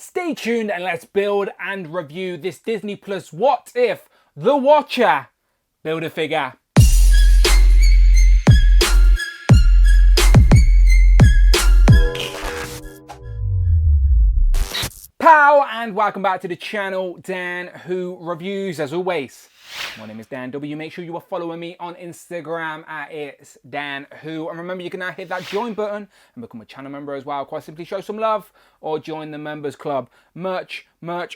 Stay tuned and let's build and review this Disney Plus What If The Watcher Build-A-Figure. Pow, and welcome back to the channel, Dan Who Reviews. As always, my name is Dan W. Make sure you are following me on Instagram at It's Dan Who. And remember, you can now hit that join button and become a channel member as well. Quite simply show some love or join the members club. Much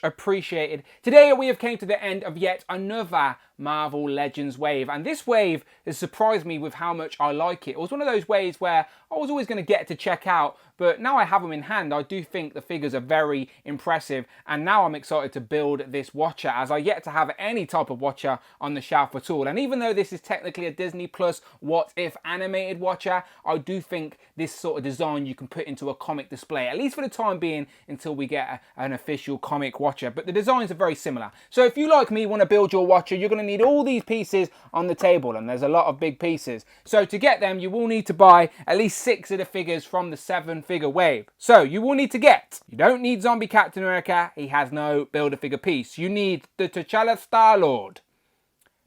appreciated. Today we have came to the end of yet another Marvel Legends wave, and this wave has surprised me with how much I like it. It was one of those waves where I was always going to get to check out, but now I have them in hand, I do think the figures are very impressive, and now I'm excited to build this Watcher, as I yet to have any type of Watcher on the shelf at all. And even though this is technically a Disney Plus What If animated Watcher, I do think this sort of design you can put into a comic display, at least for the time being, until we get an official comic Watcher. But the designs are very similar. So if you, like me, want to build your Watcher, you're going to need all these pieces on the table, and there's a lot of big pieces. So to get them, you will need to buy at least 6 of the figures from the 7-figure wave. So you will need to get, you don't need Zombie Captain America, he has no Build-A-Figure piece. You need the T'Challa Star-Lord,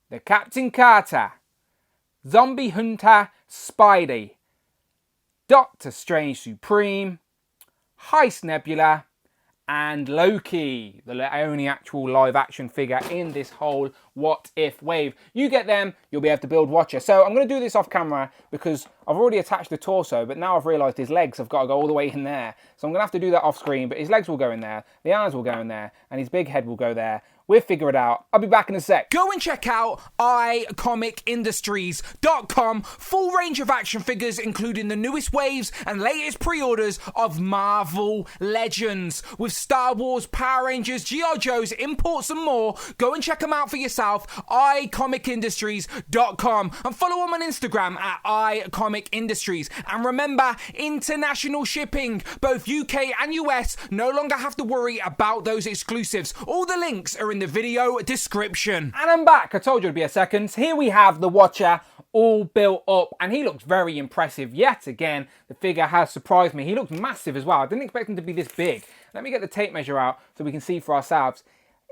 the Captain Carter, Zombie Hunter Spidey, Doctor Strange Supreme, Heist Nebula, and Loki, the only actual live action figure in this whole What If wave. You get them, you'll be able to build Watcher. So I'm going to do this off camera because I've already attached the torso, but now I've realised his legs have got to go all the way in there. So I'm going to have to do that off screen, but his legs will go in there, the arms will go in there, and his big head will go there. We'll figure it out. I'll be back in a sec. Go and check out iComicIndustries.com. Full range of action figures, including the newest waves and latest pre-orders of Marvel Legends. With Star Wars, Power Rangers, G.I. Joes, imports and more. Go and check them out for yourself. iComicIndustries.com. And follow them on Instagram at iComicIndustries. And remember, international shipping. Both UK and US no longer have to worry about those exclusives. All the links are in the video description. And I'm back. I told you it'd be a second. Here we have the Watcher all built up, and he looks very impressive yet again. The figure has surprised me. He looks massive as well. I didn't expect him to be this big. Let me get the tape measure out so we can see for ourselves.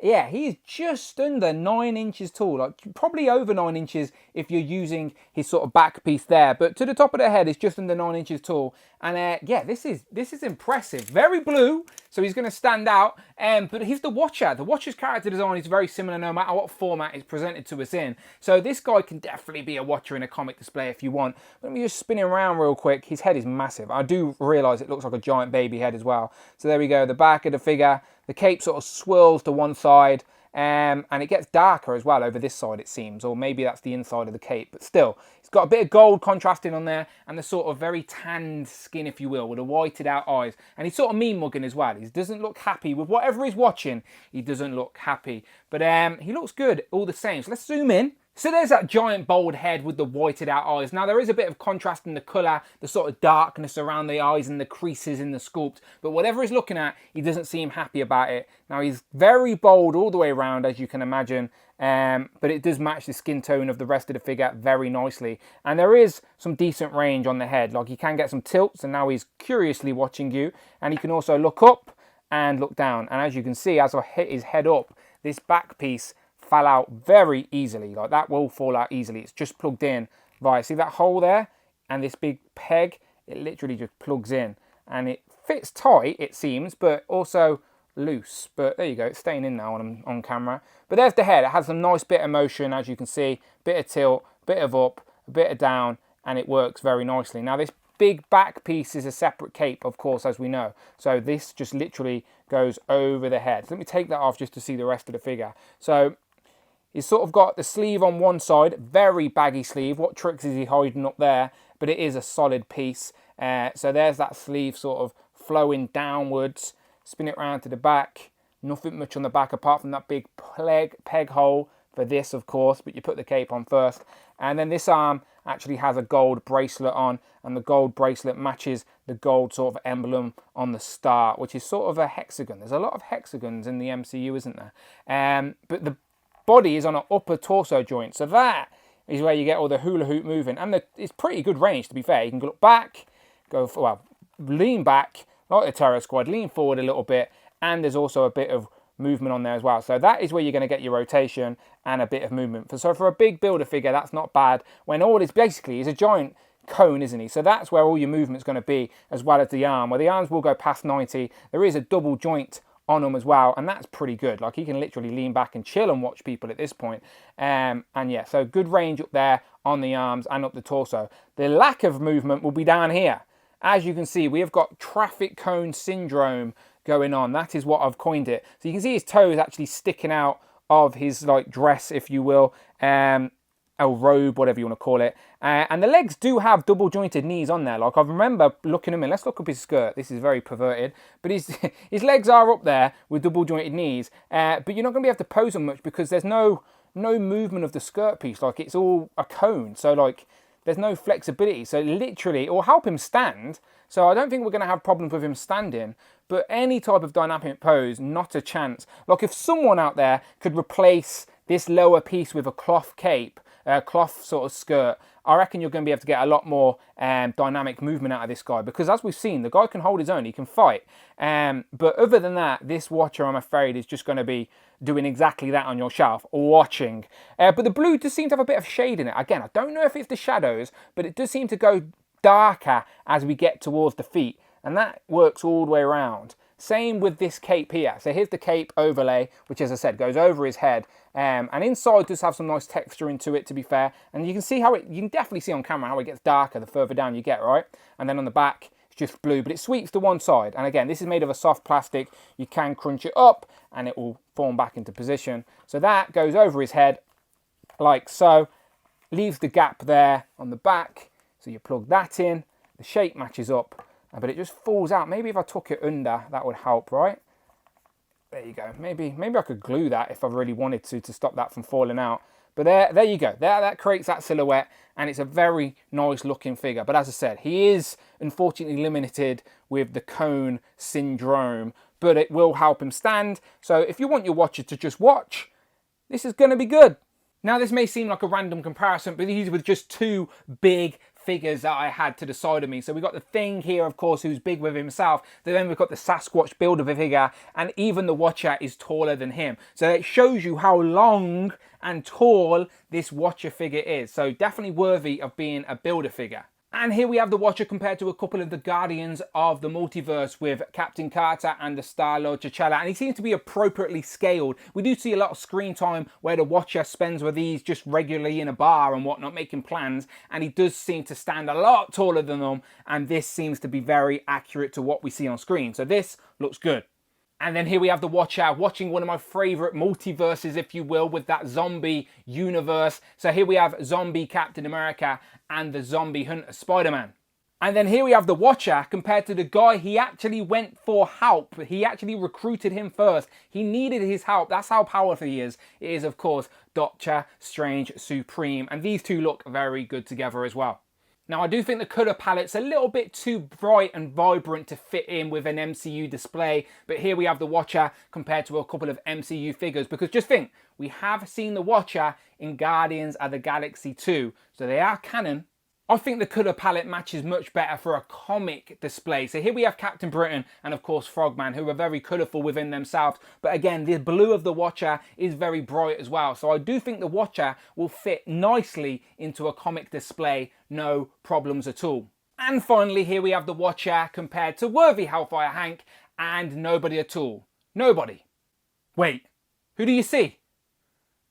Yeah, he's just under 9 inches tall, like probably over 9 inches if you're using his sort of back piece there. But to the top of the head, it's just under 9 inches tall. And yeah, this is impressive. Very blue, so he's going to stand out. But he's the Watcher. The Watcher's character design is very similar no matter what format it's presented to us in. So this guy can definitely be a Watcher in a comic display if you want. Let me just spin him around real quick. His head is massive. I do realise it looks like a giant baby head as well. So there we go, the back of the figure. The cape sort of swirls to one side, and it gets darker as well over this side, it seems, or maybe that's the inside of the cape, but still, it's got a bit of gold contrasting on there, and the sort of very tanned skin, if you will, with the whited out eyes, and he's sort of mean-mugging as well. He doesn't look happy with whatever he's watching. He doesn't look happy, but he looks good all the same. So let's zoom in. So there's that giant bold head with the whited out eyes. Now there is a bit of contrast in the colour, the sort of darkness around the eyes and the creases in the sculpt. But whatever he's looking at, he doesn't seem happy about it. Now he's very bold all the way around, as you can imagine. But it does match the skin tone of the rest of the figure very nicely. And there is some decent range on the head. Like, you can get some tilts, and now he's curiously watching you. And he can also look up and look down. And as you can see, as I hit his head up, this back piece fell out very easily. Like, that will fall out easily. It's just plugged in via, see that hole there and this big peg? It literally just plugs in, and it fits tight, it seems, but also loose. But there you go, it's staying in now on camera. But there's the head. It has a nice bit of motion, as you can see, bit of tilt, bit of up, a bit of down, and it works very nicely. Now this big back piece is a separate cape, of course, as we know. So this just literally goes over the head. So let me take that off just to see the rest of the figure. So he's sort of got the sleeve on one side, very baggy sleeve. What tricks is he hiding up there? But it is a solid piece. So there's that sleeve sort of flowing downwards. Spin it round to the back. Nothing much on the back apart from that big peg hole for this, of course, but you put the cape on first. And then this arm actually has a gold bracelet on, and the gold bracelet matches the gold sort of emblem on the star, which is sort of a hexagon. There's a lot of hexagons in the MCU, isn't there? But the body is on an upper torso joint, so that is where you get all the hula hoop moving, and it's pretty good range, to be fair. You can look back, lean back like the Terror Squad, lean forward a little bit, and there's also a bit of movement on there as well. So that is where you're going to get your rotation and a bit of movement. So for a big builder figure, that's not bad, when all is basically is a giant cone, isn't he? So that's where all your movement's going to be, as well as the arm, where the arms will go past 90. There is a double joint on them as well, and that's pretty good. Like, he can literally lean back and chill and watch people at this point. And yeah, so good range up there on the arms and up the torso. The lack of movement will be down here. As you can see, we have got traffic cone syndrome going on. That is what I've coined it. So you can see his toes actually sticking out of his like dress, if you will, a robe, whatever you want to call it. And the legs do have double jointed knees on there. Like, I remember looking at him in, let's look up his skirt. This is very perverted, but his legs are up there with double jointed knees. But you're not going to be able to pose them much because there's no movement of the skirt piece. Like, it's all a cone. So like, there's no flexibility. So literally, it will help him stand. So I don't think we're going to have problems with him standing, but any type of dynamic pose, not a chance. Like, if someone out there could replace this lower piece with a cloth cape, cloth sort of skirt, I reckon you're going to be able to get a lot more dynamic movement out of this guy, because as we've seen, the guy can hold his own, he can fight. But other than that, this watcher, I'm afraid, is just going to be doing exactly that on your shelf, watching. But the blue does seem to have a bit of shade in it. Again, I don't know if it's the shadows, but it does seem to go darker as we get towards the feet, and that works all the way around. Same with this cape here. So here's the cape overlay, which, as I said, goes over his head. And inside does have some nice texture into it, to be fair. And you can see how you can definitely see on camera how it gets darker the further down you get, right? And then on the back, it's just blue, but it sweeps to one side. And again, this is made of a soft plastic. You can crunch it up and it will form back into position. So that goes over his head like so. Leaves the gap there on the back. So you plug that in. The shape matches up, but it just falls out. Maybe if I took it under, that would help, right? There you go. Maybe I could glue that if I really wanted to stop that from falling out. But there you go. That creates that silhouette, and it's a very nice looking figure. But as I said, he is unfortunately limited with the cone syndrome, but it will help him stand. So if you want your watcher to just watch, this is going to be good. Now, this may seem like a random comparison, but these were just two big figures that I had to the side of me. So we've got the Thing here, of course, who's big with himself. Then we've got the Sasquatch builder figure, and even the Watcher is taller than him. So it shows you how long and tall this Watcher figure is. So definitely worthy of being a builder figure. And here we have the Watcher compared to a couple of the Guardians of the Multiverse with Captain Carter and the Star-Lord T'Challa, and he seems to be appropriately scaled. We do see a lot of screen time where the Watcher spends with these just regularly in a bar and whatnot, making plans, and he does seem to stand a lot taller than them, and this seems to be very accurate to what we see on screen. So this looks good. And then here we have the Watcher watching one of my favourite multiverses, if you will, with that zombie universe. So here we have zombie Captain America and the zombie hunter Spider-Man. And then here we have the Watcher compared to the guy he actually went for help. He actually recruited him first. He needed his help. That's how powerful he is. It is, of course, Doctor Strange Supreme. And these two look very good together as well. Now, I do think the colour palette's a little bit too bright and vibrant to fit in with an MCU display, but here we have the Watcher compared to a couple of MCU figures, because just think, we have seen the Watcher in Guardians of the Galaxy 2, so they are canon. I think the colour palette matches much better for a comic display. So here we have Captain Britain and of course Frogman, who are very colourful within themselves. But again, the blue of the Watcher is very bright as well. So I do think the Watcher will fit nicely into a comic display, no problems at all. And finally, here we have the Watcher compared to Worthy Hellfire Hank and nobody at all. Nobody. Wait, who do you see?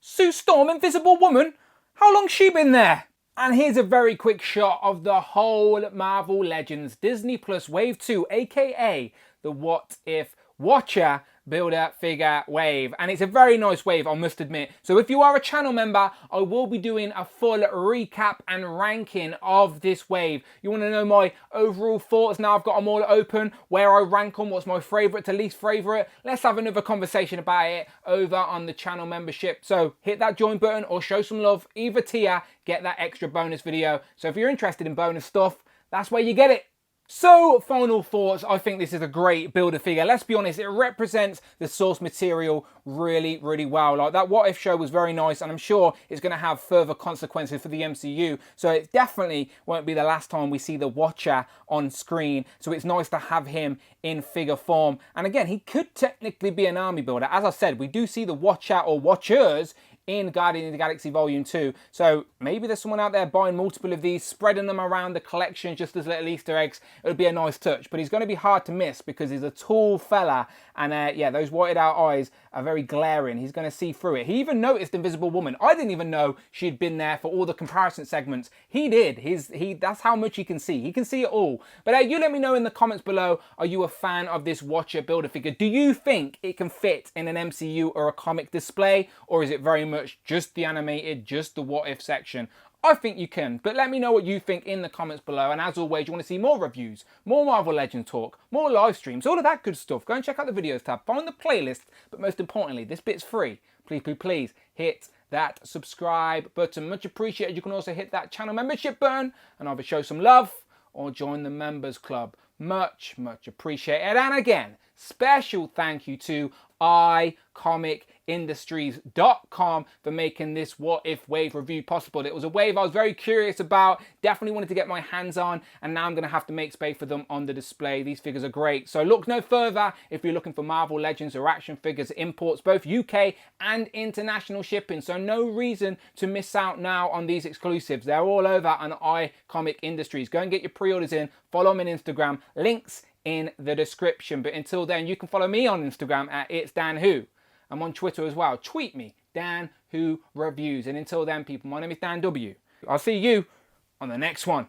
Sue Storm, Invisible Woman? How long's she been there? And here's a very quick shot of the whole Marvel Legends Disney Plus Wave 2, aka the What If Watcher Builder Figure Wave. And it's a very nice wave, I must admit. So if you are a channel member, I will be doing a full recap and ranking of this wave. You want to know my overall thoughts? Now I've got them all open, where I rank them, what's my favourite to least favourite. Let's have another conversation about it over on the channel membership. So hit that join button or show some love, either tier, get that extra bonus video. So if you're interested in bonus stuff, that's where you get it. So, final thoughts. I think this is a great Build-A-Figure. Let's be honest, it represents the source material really, really well. Like, that What If show was very nice, and I'm sure it's going to have further consequences for the MCU. So it definitely won't be the last time we see the Watcher on screen. So it's nice to have him in figure form. And again, he could technically be an army builder. As I said, we do see the Watcher or Watchers in Guardians of the Galaxy Volume 2. So maybe there's someone out there buying multiple of these, spreading them around the collection just as little Easter eggs. It would be a nice touch, but he's going to be hard to miss because he's a tall fella, and yeah, those whited out eyes are very glaring. He's going to see through it. He even noticed Invisible Woman. I didn't even know she'd been there for all the comparison segments. He did. That's how much he can see. He can see it all. But you let me know in the comments below, are you a fan of this Watcher Build-A-Figure? Do you think it can fit in an MCU or a comic display, or is it very much just the animated, just the What If section? I think you can, but let me know what you think in the comments below. And as always, you want to see more reviews, more Marvel Legends talk, more live streams, all of that good stuff. Go and check out the videos tab, find the playlist, but most importantly, this bit's free. Please, please, please hit that subscribe button. Much appreciated. You can also hit that channel membership button and either show some love or join the members club. Much, much appreciated. And again, special thank you to iComicIndustries.com for making this What If wave review possible. It was a wave I was very curious about, definitely wanted to get my hands on, and now I'm going to have to make space for them on the display. These figures are great. So look no further if you're looking for Marvel Legends or action figures imports, both UK and international shipping. So no reason to miss out now on these exclusives. They're all over on iComic Industries. Go and get your pre-orders in. Follow me on Instagram. Links in the description. But until then, you can follow me on Instagram at It's Dan Who. I'm on Twitter as well. Tweet me, Dan Who Reviews. And until then, people, my name is Dan W. I'll see you on the next one.